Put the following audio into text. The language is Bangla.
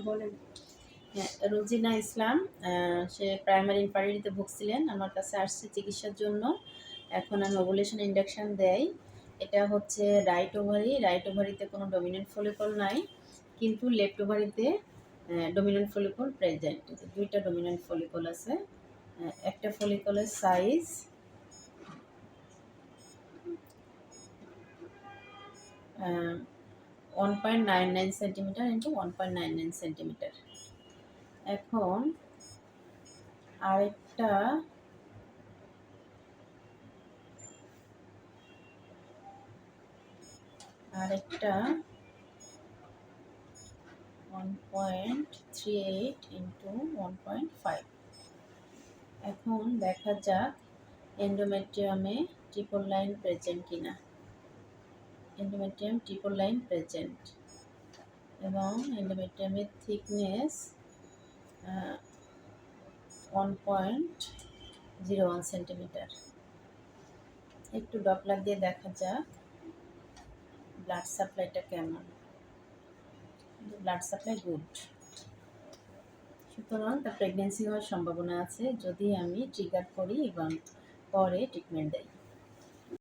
বলেন। হ্যাঁ, রোজিনা ইসলাম। সে প্রাইমারি ইনফার্টিলিটিতে ভুগছিলেন। আমার কাছে আসছে চিকিৎসার জন্য। এখন আমি ওভুলেশন ইনজেকশন দেই। এটা হচ্ছে রাইট ওভারিতে কোনো ডমিন্যান্ট ফলিকল নাই, কিন্তু লেফট ওভারিতে ডমিন্যান্ট ফলিকল প্রেজেন্ট। ২টা ডমিন্যান্ট ফলিকল আছে। একটা ফলিকলের সাইজ 1.99 সেন্টিমিটার ইন্টু 1.99 সেন্টিমিটার। এখন আরেকটা আরেকটা 1.38 ইন্টু 1.5। এখন দেখা যাক এন্ডোমেট্রিয়ামে ট্রিপল লাইন প্রেজেন্ট কিনা। এন্ডোমেট্রিয়াম ট্রিপল লাইন প্রেজেন্ট এবং এন্ডোমেট্রিয়ামের থিকনেস 1.01 সেন্টিমিটার। একটু ডপলার দিয়ে দেখা যাক ব্লাড সাপ্লাইটা কেমন। ব্লাড সাপ্লাই গুড, সুতরাং তার প্রেগনেন্সি হওয়ার সম্ভাবনা আছে যদি আমি ট্রিগার করি এবং পরে ট্রিটমেন্ট দেই।